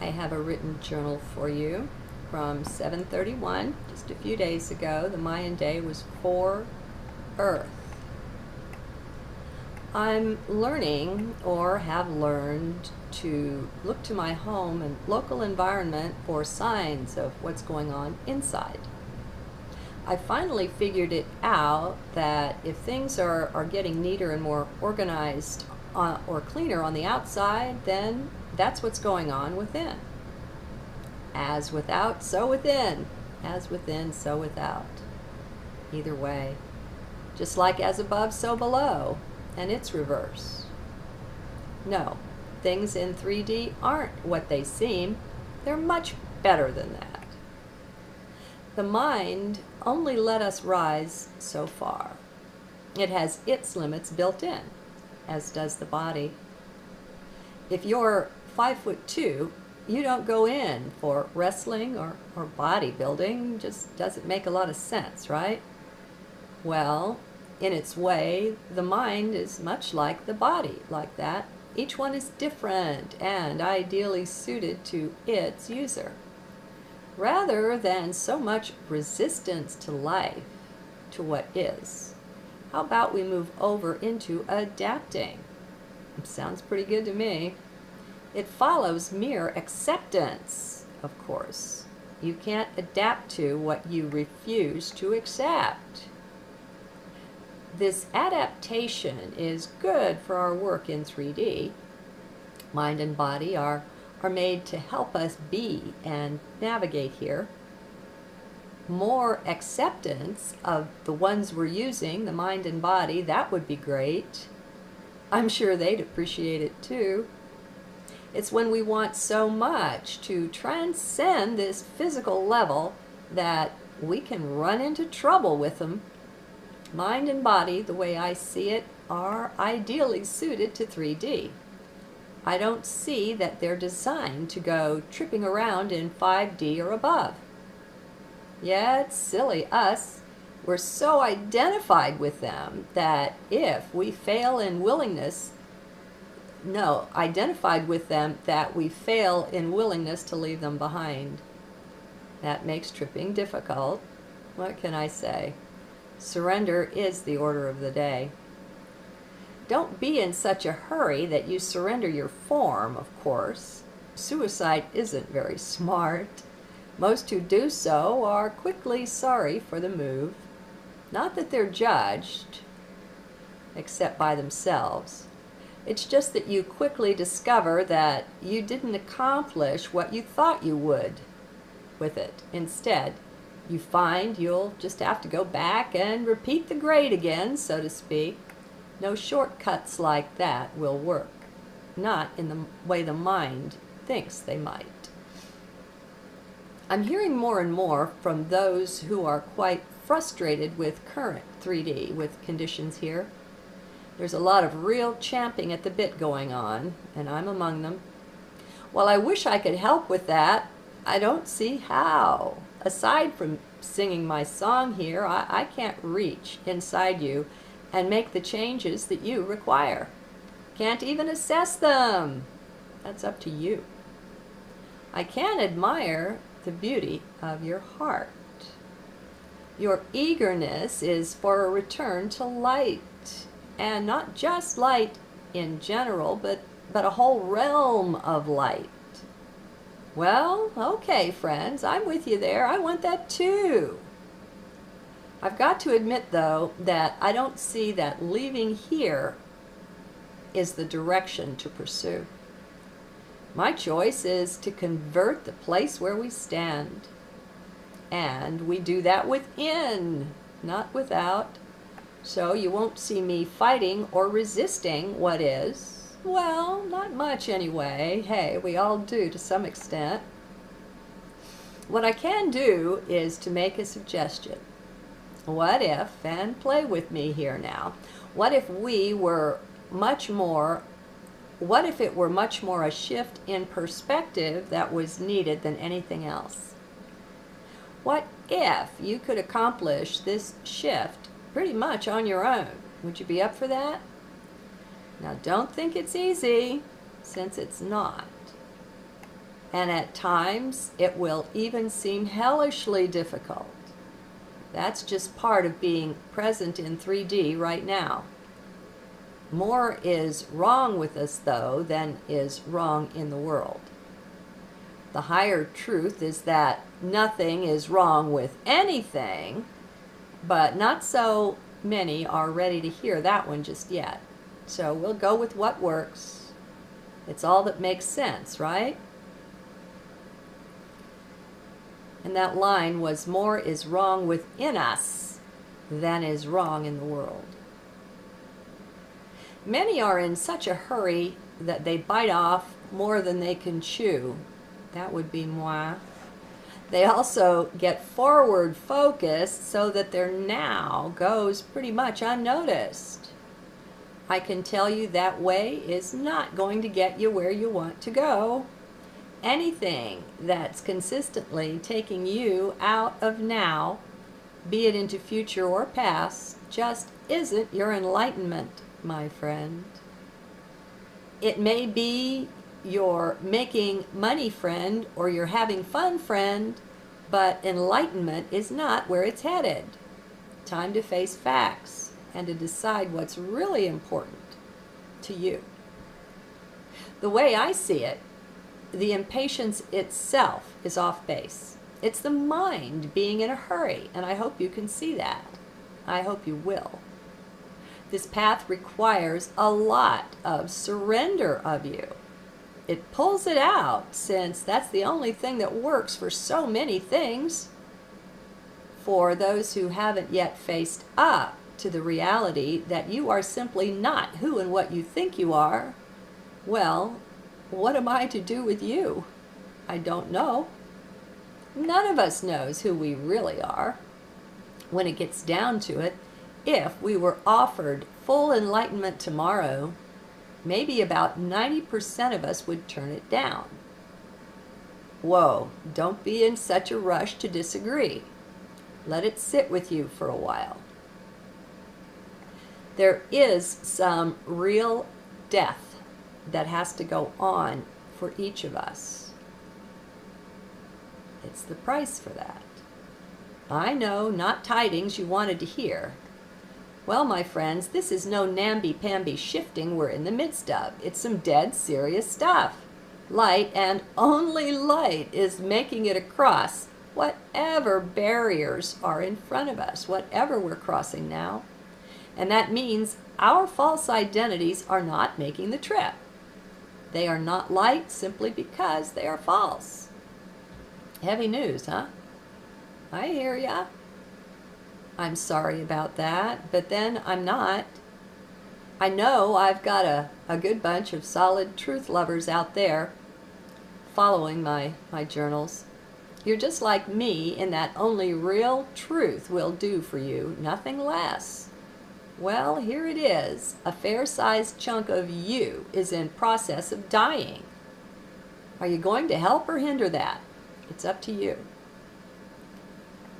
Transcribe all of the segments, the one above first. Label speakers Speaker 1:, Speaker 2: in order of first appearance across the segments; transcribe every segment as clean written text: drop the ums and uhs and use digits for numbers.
Speaker 1: I have a written journal for you from 7:31, just a few days ago. The Mayan day was for Earth. I'm learning, or have learned, to look to my home and local environment for signs of what's going on inside. I finally figured it out that if things are getting neater and more organized or cleaner on the outside, then that's what's going on within. As without, so within. As within, so without. Either way. Just like as above, so below. And it's reverse. No, things in 3D aren't what they seem. They're much better than that. The mind only let us rise so far. It has its limits built in, as does the body. If you're 5'2", you don't go in for wrestling or bodybuilding. Just doesn't make a lot of sense, right? Well, in its way, the mind is much like the body, like that. Each one is different and ideally suited to its user. Rather than so much resistance to life, to what is, how about we move over into adapting? It sounds pretty good to me. It follows mere acceptance, of course. You can't adapt to what you refuse to accept. This adaptation is good for our work in 3D. Mind and body are made to help us be and navigate here. More acceptance of the ones we're using, the mind and body, that would be great. I'm sure they'd appreciate it too. It's when we want so much to transcend this physical level that we can run into trouble with them. Mind and body, the way I see it, are ideally suited to 3D. I don't see that they're designed to go tripping around in 5D or above. Yeah, it's silly, us. We're so identified with them that if we fail in willingness, identified with them that we fail in willingness to leave them behind. That makes tripping difficult. What can I say? Surrender is the order of the day. Don't be in such a hurry that you surrender your form, of course. Suicide isn't very smart. Most who do so are quickly sorry for the move. Not that they're judged, except by themselves. It's just that you quickly discover that you didn't accomplish what you thought you would with it. Instead, you find you'll just have to go back and repeat the grade again, so to speak. No shortcuts like that will work. Not in the way the mind thinks they might. I'm hearing more and more from those who are quite frustrated with current 3D, with conditions here. There's a lot of real champing at the bit going on, and I'm among them. While I wish I could help with that, I don't see how. Aside from singing my song here, I can't reach inside you and make the changes that you require. Can't even assess them. That's up to you. I can admire the beauty of your heart. Your eagerness is for a return to light, and not just light in general, but a whole realm of light. Well, okay, friends, I'm with you there. I want that too. I've got to admit, though, that I don't see that leaving here is the direction to pursue. My choice is to convert the place where we stand. And we do that within, not without. So you won't see me fighting or resisting what is. Well, not much anyway. Hey, we all do to some extent. What I can do is to make a suggestion. What if, and play with me here now, what if it were much more a shift in perspective that was needed than anything else? What if you could accomplish this shift pretty much on your own? Would you be up for that? Now don't think it's easy, since it's not. And at times, it will even seem hellishly difficult. That's just part of being present in 3D right now. More is wrong with us, though, than is wrong in the world. The higher truth is that nothing is wrong with anything, but not so many are ready to hear that one just yet. So we'll go with what works. It's all that makes sense, right? And that line was, more is wrong within us than is wrong in the world. Many are in such a hurry that they bite off more than they can chew. That would be moi. They also get forward focused so that their now goes pretty much unnoticed. I can tell you that way is not going to get you where you want to go. Anything that's consistently taking you out of now, be it into future or past, just isn't your enlightenment, my friend. It may be your making money friend or your having fun friend, but enlightenment is not where it's headed. Time to face facts and to decide what's really important to you. The way I see it, the impatience itself is off base. It's the mind being in a hurry, and I hope you can see that. I hope you will. This path requires a lot of surrender of you. It pulls it out, since that's the only thing that works for so many things. For those who haven't yet faced up to the reality that you are simply not who and what you think you are, well, what am I to do with you? I don't know. None of us knows who we really are. When it gets down to it, if we were offered full enlightenment tomorrow, maybe about 90% of us would turn it down. Whoa, don't be in such a rush to disagree. Let it sit with you for a while. There is some real death that has to go on for each of us. It's the price for that. I know, not tidings you wanted to hear. Well, my friends, this is no namby-pamby shifting we're in the midst of. It's some dead serious stuff. Light, and only light, is making it across whatever barriers are in front of us, whatever we're crossing now. And that means our false identities are not making the trip. They are not light simply because they are false. Heavy news, huh? I hear ya. I'm sorry about that, but then I'm not. I know I've got a good bunch of solid truth lovers out there following my journals. You're just like me in that only real truth will do for you, nothing less. Well, here it is. A fair-sized chunk of you is in process of dying. Are you going to help or hinder that? It's up to you.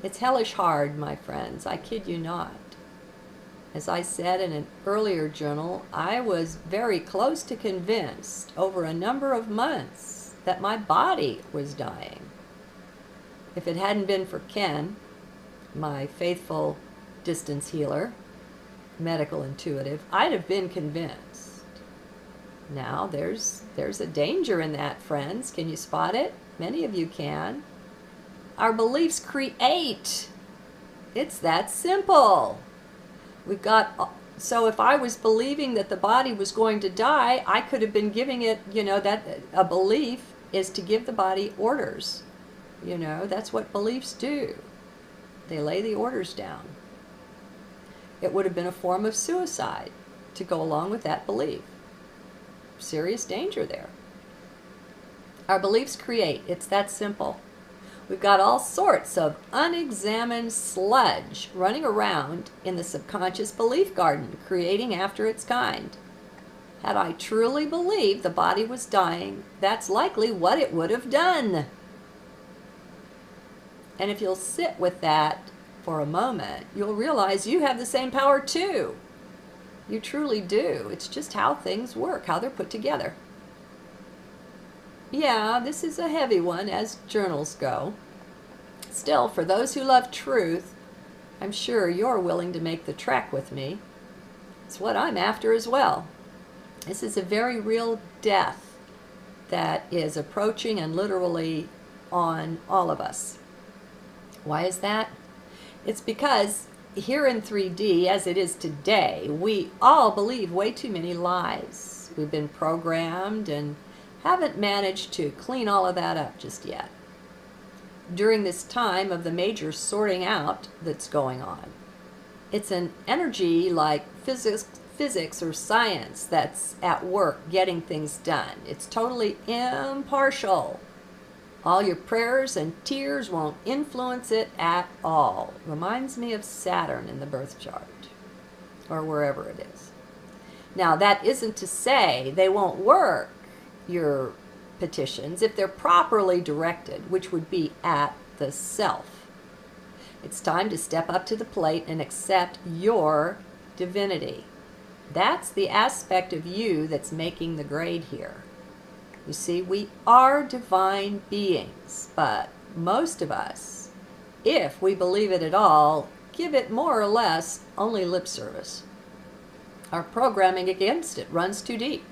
Speaker 1: It's hellish hard, my friends. I kid you not. As I said in an earlier journal, I was very close to convinced over a number of months that my body was dying. If it hadn't been for Ken, my faithful distance healer, medical intuitive, I'd have been convinced. Now, there's a danger in that, friends. Can you spot it? Many of you can. Our beliefs create. It's that simple. So if I was believing that the body was going to die, I could have been giving it, that a belief is to give the body orders. That's what beliefs do. They lay the orders down. It would have been a form of suicide to go along with that belief. Serious danger there. Our beliefs create. It's that simple. We've got all sorts of unexamined sludge running around in the subconscious belief garden, creating after its kind. Had I truly believed the body was dying, that's likely what it would have done. And if you'll sit with that for a moment, you'll realize you have the same power too. You truly do. It's just how things work, how they're put together. Yeah, this is a heavy one as journals go. Still, for those who love truth, I'm sure you're willing to make the trek with me. It's what I'm after as well. This is a very real death that is approaching and literally on all of us. Why is that? It's because here in 3D, as it is today, we all believe way too many lies. We've been programmed and haven't managed to clean all of that up just yet. During this time of the major sorting out that's going on, it's an energy like physics or science that's at work getting things done. It's totally impartial. All your prayers and tears won't influence it at all. Reminds me of Saturn in the birth chart, or wherever it is. Now, that isn't to say they won't work, your petitions, if they're properly directed, which would be at the self. It's time to step up to the plate and accept your divinity. That's the aspect of you that's making the grade here. You see, we are divine beings, but most of us, if we believe it at all, give it more or less only lip service. Our programming against it runs too deep.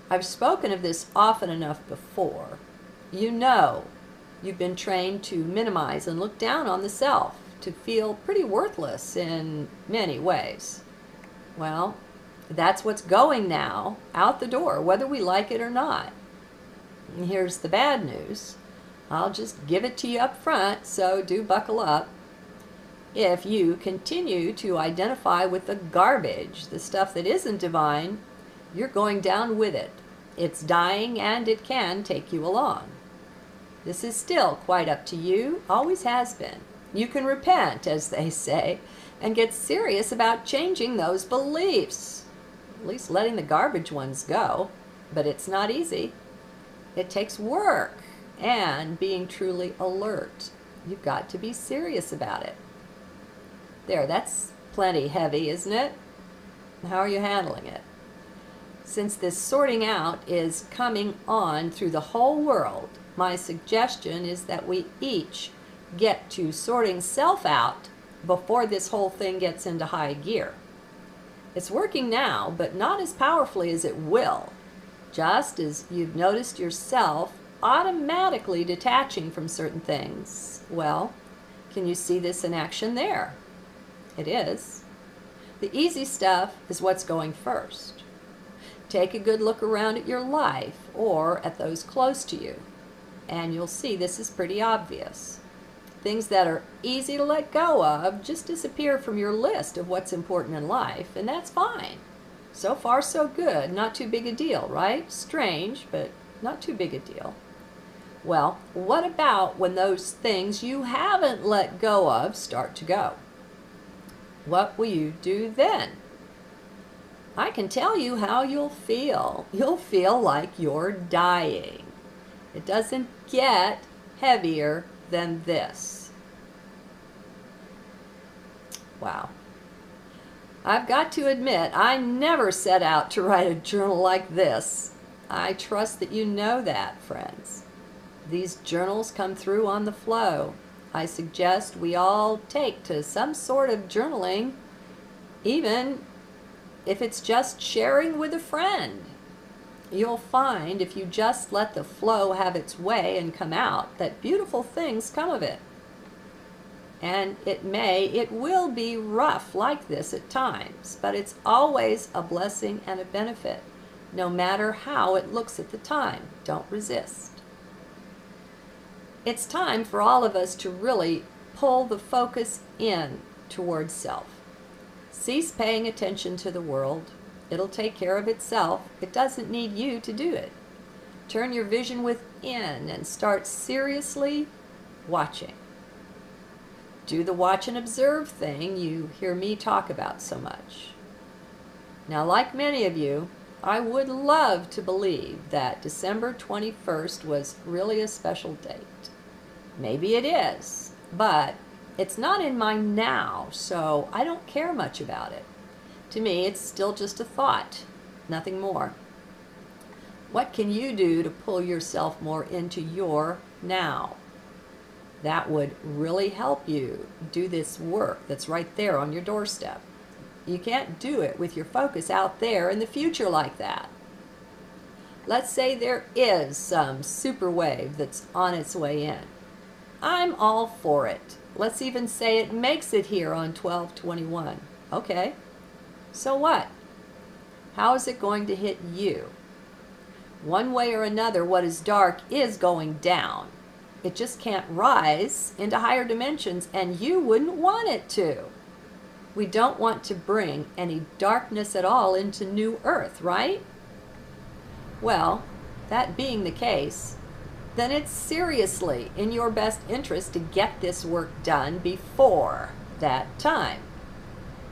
Speaker 1: I've spoken of this often enough before. You know, you've been trained to minimize and look down on the self, to feel pretty worthless in many ways. Well, that's what's going now, out the door, whether we like it or not. And here's the bad news. I'll just give it to you up front, so do buckle up. If you continue to identify with the garbage, the stuff that isn't divine, you're going down with it. It's dying and it can take you along. This is still quite up to you, always has been. You can repent, as they say, and get serious about changing those beliefs. At least letting the garbage ones go. But it's not easy. It takes work and being truly alert. You've got to be serious about it. There, that's plenty heavy, isn't it? How are you handling it? Since this sorting out is coming on through the whole world, my suggestion is that we each get to sorting self out before this whole thing gets into high gear. It's working now, but not as powerfully as it will. Just as you've noticed yourself automatically detaching from certain things, well, can you see this in action there? It is. The easy stuff is what's going first. Take a good look around at your life or at those close to you, and you'll see this is pretty obvious. Things that are easy to let go of just disappear from your list of what's important in life, and that's fine. So far, so good. Not too big a deal, right? Strange, but not too big a deal. Well, what about when those things you haven't let go of start to go? What will you do then? I can tell you how you'll feel. You'll feel like you're dying. It doesn't get heavier than this. Wow. I've got to admit, I never set out to write a journal like this. I trust that you know that, friends. These journals come through on the flow. I suggest we all take to some sort of journaling, even if it's just sharing with a friend. You'll find if you just let the flow have its way and come out, that beautiful things come of it. And it will be rough like this at times, but it's always a blessing and a benefit, no matter how it looks at the time. Don't resist. It's time for all of us to really pull the focus in towards self. Cease paying attention to the world. It'll take care of itself. It doesn't need you to do it. Turn your vision within and start seriously watching. Do the watch and observe thing you hear me talk about so much. Now, like many of you, I would love to believe that December 21st was really a special date. Maybe it is, but it's not in my now, so I don't care much about it. To me, it's still just a thought, nothing more. What can you do to pull yourself more into your now? That would really help you do this work that's right there on your doorstep. You can't do it with your focus out there in the future like that. Let's say there is some super wave that's on its way in. I'm all for it. Let's even say it makes it here on 12/21. Okay, so what? How is it going to hit you? One way or another, what is dark is going down. It just can't rise into higher dimensions, and you wouldn't want it to. We don't want to bring any darkness at all into New Earth, right? Well, that being the case, then it's seriously in your best interest to get this work done before that time.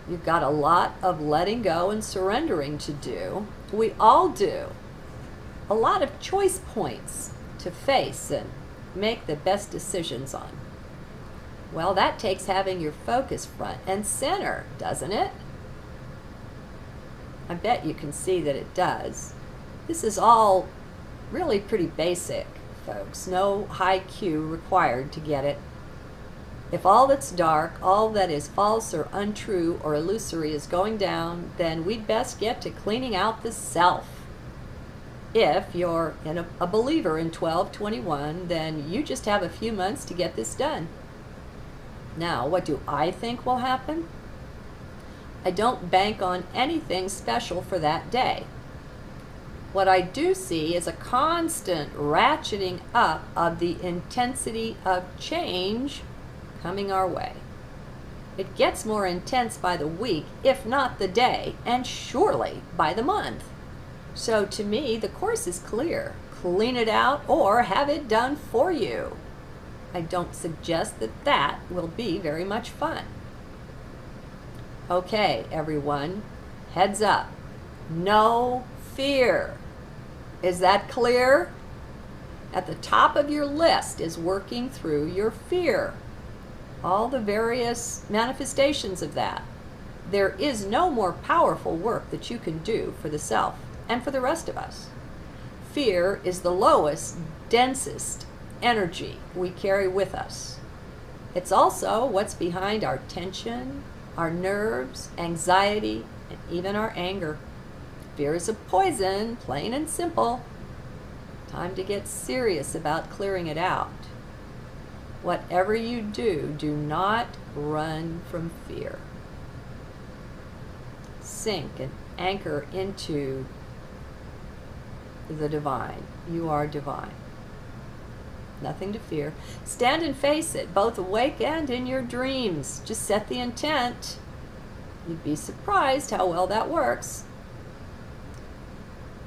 Speaker 1: You've got a lot of letting go and surrendering to do. We all do. A lot of choice points to face and make the best decisions on. Well, that takes having your focus front and center, doesn't it? I bet you can see that it does. This is all really pretty basic, folks. No high Q required to get it. If all that's dark, all that is false or untrue or illusory is going down, then we'd best get to cleaning out the self. If you're a believer in 12/21, then you just have a few months to get this done. Now, what do I think will happen? I don't bank on anything special for that day. What I do see is a constant ratcheting up of the intensity of change coming our way. It gets more intense by the week, if not the day, and surely by the month. So to me, the course is clear. Clean it out or have it done for you. I don't suggest that that will be very much fun. Okay, everyone, heads up. No fear. Is that clear? At the top of your list is working through your fear. All the various manifestations of that. There is no more powerful work that you can do for the self and for the rest of us. Fear is the lowest, densest energy we carry with us. It's also what's behind our tension, our nerves, anxiety, and even our anger. Fear is a poison, plain and simple. Time to get serious about clearing it out. Whatever you do, do not run from fear. Sink and anchor into the divine. You are divine. Nothing to fear. Stand and face it, both awake and in your dreams. Just set the intent. You'd be surprised how well that works.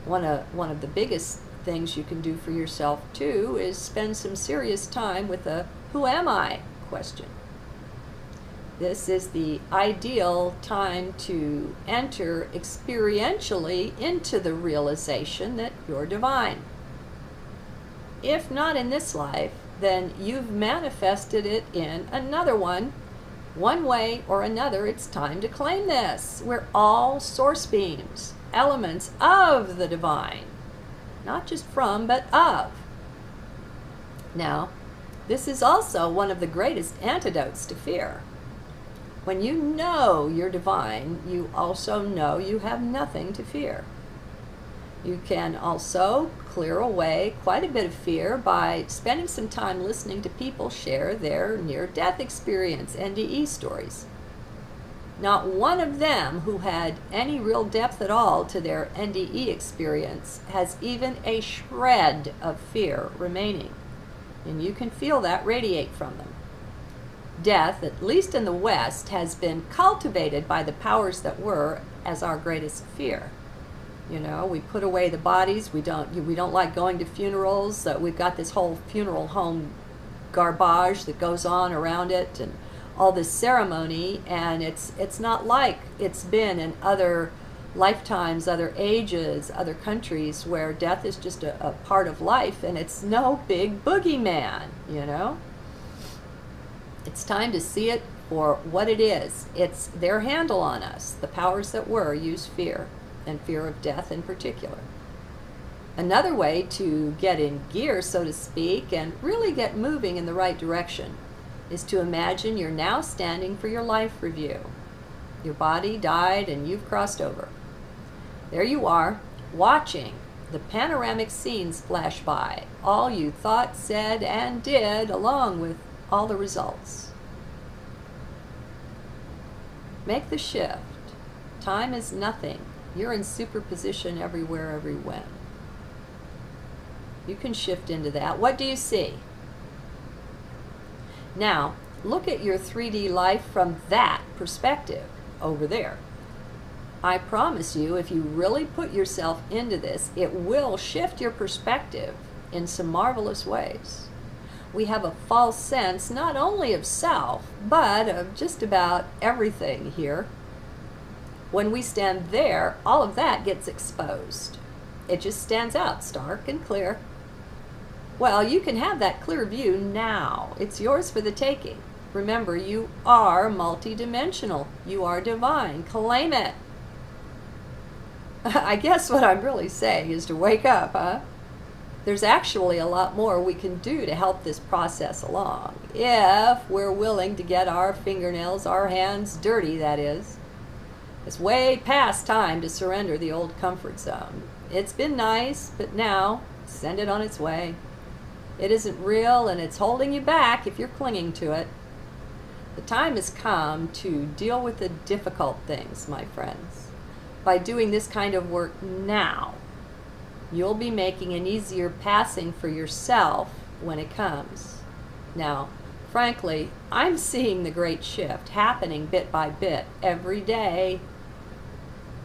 Speaker 1: One of the biggest things you can do for yourself too is spend some serious time with a "who am I?" question. This is the ideal time to enter experientially into the realization that you're divine. If not in this life, then you've manifested it in another one. One way or another, it's time to claim this. We're all source beams, elements of the divine. Not just from, but of. Now, this is also one of the greatest antidotes to fear. When you know you're divine, you also know you have nothing to fear. You can also clear away quite a bit of fear by spending some time listening to people share their near-death experience, NDE stories. Not one of them who had any real depth at all to their NDE experience has even a shred of fear remaining. And you can feel that radiate from them. Death, at least in the West, has been cultivated by the powers that were as our greatest fear. You know, we put away the bodies. We don't like going to funerals. We've got this whole funeral home garbage that goes on around it, and all this ceremony. And it's not like it's been in other lifetimes, other ages, other countries where death is just a part of life, and it's no big boogeyman. You know, it's time to see it for what it is. It's their handle on us. The powers that were use fear, and fear of death in particular. Another way to get in gear, so to speak, and really get moving in the right direction is to imagine you're now standing for your life review. Your body died and you've crossed over. There you are, watching the panoramic scenes flash by, all you thought, said, and did, along with all the results. Make the shift. Time is nothing. You're in superposition everywhere, every when. You can shift into that. What do you see? Now, look at your 3D life from that perspective over there. I promise you, if you really put yourself into this, it will shift your perspective in some marvelous ways. We have a false sense not only of self, but of just about everything here. When we stand there, all of that gets exposed. It just stands out stark and clear. Well, you can have that clear view now. It's yours for the taking. Remember, you are multidimensional. You are divine. Claim it. I guess what I'm really saying is to wake up, huh? There's actually a lot more we can do to help this process along, if we're willing to get our fingernails, our hands dirty, that is. It's way past time to surrender the old comfort zone. It's been nice, but now send it on its way. It isn't real and it's holding you back if you're clinging to it. The time has come to deal with the difficult things, my friends. By doing this kind of work now, you'll be making an easier passing for yourself when it comes. Now, frankly, I'm seeing the great shift happening bit by bit every day.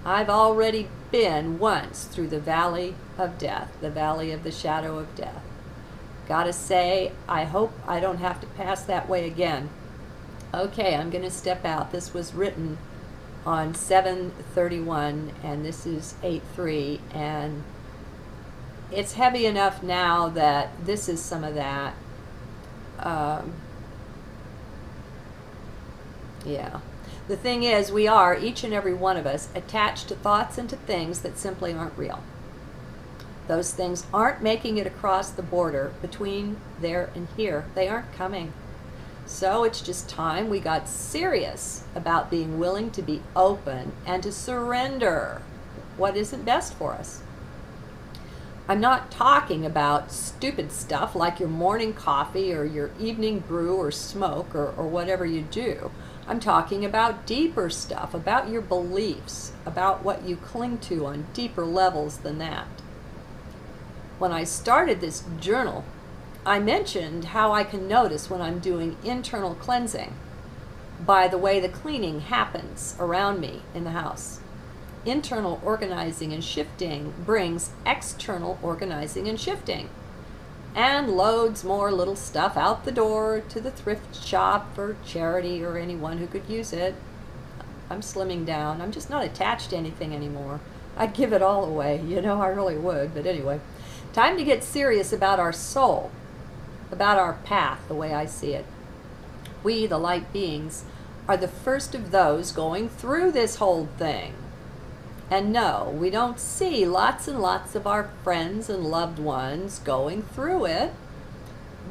Speaker 1: I've already been once through the valley of death, the valley of the shadow of death. Gotta say, I hope I don't have to pass that way again. Okay, I'm gonna step out. This was written on 7/31 and this is 8/3, and it's heavy enough now that this is some of that. Yeah. The thing is, we are, each and every one of us, attached to thoughts and to things that simply aren't real. Those things aren't making it across the border between there and here. They aren't coming. So it's just time we got serious about being willing to be open and to surrender what isn't best for us. I'm not talking about stupid stuff like your morning coffee or your evening brew or smoke or whatever you do. I'm talking about deeper stuff, about your beliefs, about what you cling to on deeper levels than that. When I started this journal, I mentioned how I can notice when I'm doing internal cleansing by the way the cleaning happens around me in the house. Internal organizing and shifting brings external organizing and shifting, and loads more little stuff out the door to the thrift shop for charity or anyone who could use it. I'm slimming down. I'm just not attached to anything anymore. I'd give it all away, you know, I really would. But anyway, time to get serious about our soul, about our path, the way I see it. We, the light beings, are the first of those going through this whole thing. And no, we don't see lots and lots of our friends and loved ones going through it.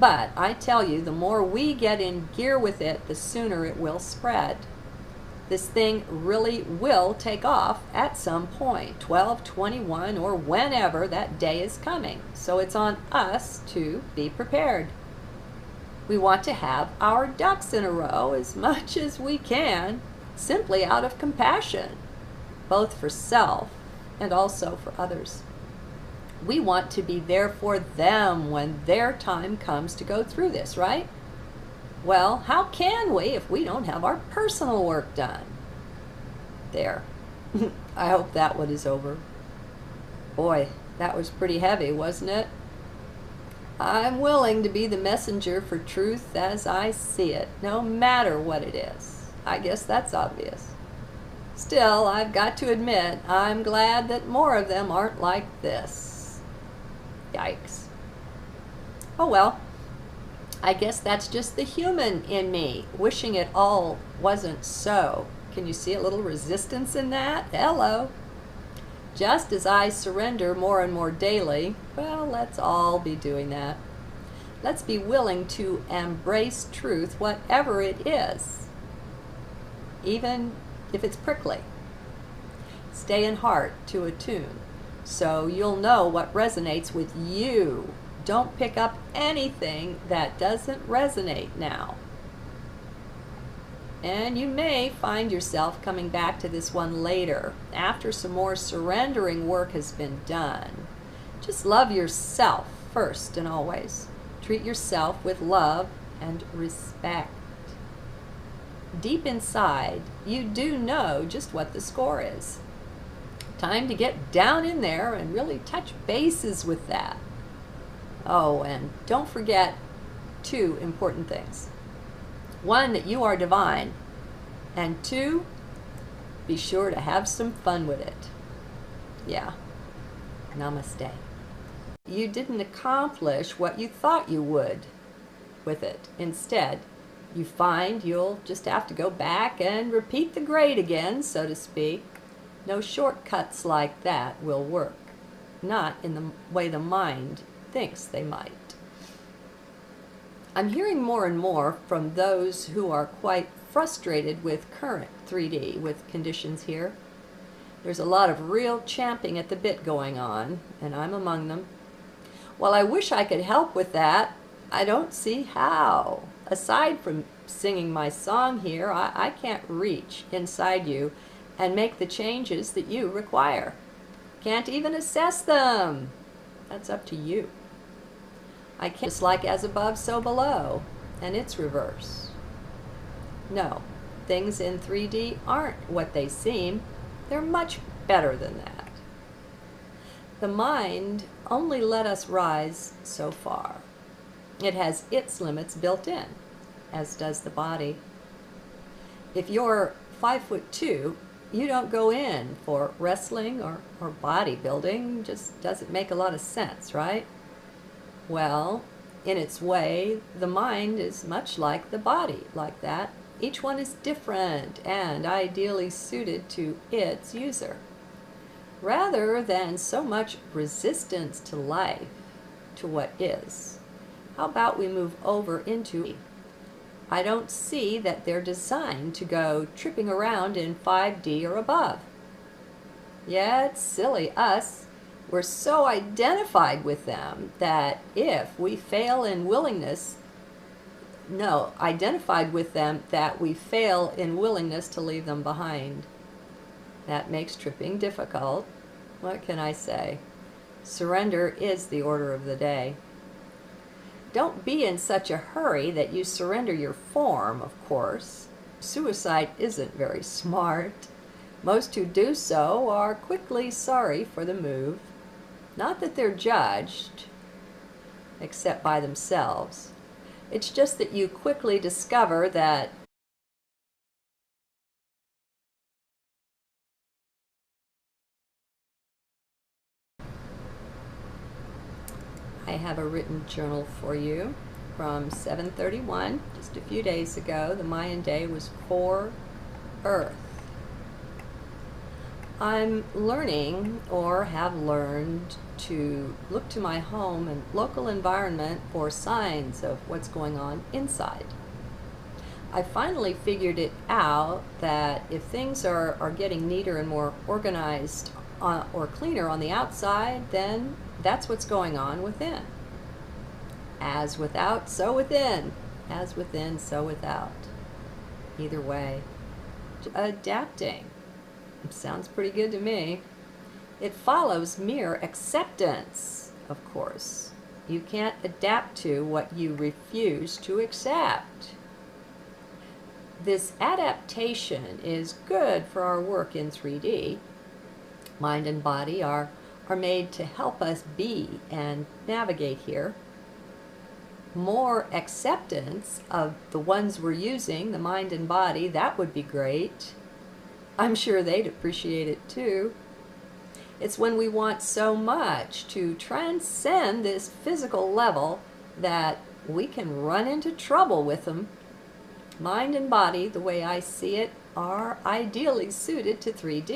Speaker 1: But I tell you, the more we get in gear with it, the sooner it will spread. This thing really will take off at some point, 12, 21, or whenever that day is coming. So it's on us to be prepared. We want to have our ducks in a row as much as we can, simply out of compassion, both for self and also for others. We want to be there for them when their time comes to go through this, right? Well, how can we if we don't have our personal work done? There. I hope that one is over. Boy, that was pretty heavy, wasn't it? I'm willing to be the messenger for truth as I see it, no matter what it is. I guess that's obvious. Still, I've got to admit, I'm glad that more of them aren't like this. Yikes. Oh well, I guess that's just the human in me, wishing it all wasn't so. Can you see a little resistance in that? Hello. Just as I surrender more and more daily, well, let's all be doing that. Let's be willing to embrace truth, whatever it is, even if it's prickly. Stay in heart to attune, so you'll know what resonates with you. Don't pick up anything that doesn't resonate now. And you may find yourself coming back to this one later, after some more surrendering work has been done. Just love yourself first and always. Treat yourself with love and respect. Deep inside, you do know just what the score is. Time to get down in there and really touch bases with that. Oh, and don't forget 2 important things. 1, that you are divine. And 2, be sure to have some fun with it. Yeah. Namaste. You didn't accomplish what you thought you would with it. Instead, you find you'll just have to go back and repeat the grade again, so to speak. No shortcuts like that will work. Not in the way the mind thinks they might. I'm hearing more and more from those who are quite frustrated with current 3D, with conditions here. There's a lot of real champing at the bit going on, and I'm among them. While I wish I could help with that, I don't see how. Aside from singing my song here, I can't reach inside you and make the changes that you require. Can't even assess them. That's up to you. I can't, just like as above, so below, and it's reverse. No, things in 3D aren't what they seem. They're much better than that. The mind only let us rise so far. It has its limits built in, as does the body. If you're 5'2", you don't go in for wrestling or bodybuilding. Just doesn't make a lot of sense, right? Well, in its way, the mind is much like the body, like that. Each one is different and ideally suited to its user. Rather than so much resistance to life, to what is, how about we move over into I don't see that they're designed to go tripping around in 5D or above. Yeah, it's silly, us. We're so identified with them that if we fail in willingness, identified with them that we fail in willingness to leave them behind. That makes tripping difficult. What can I say? Surrender is the order of the day. Don't be in such a hurry that you surrender your form, of course. Suicide isn't very smart. Most who do so are quickly sorry for the move. Not that they're judged, except by themselves. It's just that you quickly discover that I have a written journal for you from 7/31, just a few days ago. The Mayan day was for Earth. I'm learning, or have learned, to look to my home and local environment for signs of what's going on inside. I finally figured it out that if things are getting neater and more organized or cleaner on the outside, then that's what's going on within. As without, so within. As within, so without. Either way. Adapting. Sounds pretty good to me. It follows mere acceptance, of course. You can't adapt to what you refuse to accept. This adaptation is good for our work in 3D. Mind and body are made to help us be and navigate here. More acceptance of the ones we're using, the mind and body, that would be great. I'm sure they'd appreciate it too. It's when we want so much to transcend this physical level that we can run into trouble with them. Mind and body, the way I see it, are ideally suited to 3D.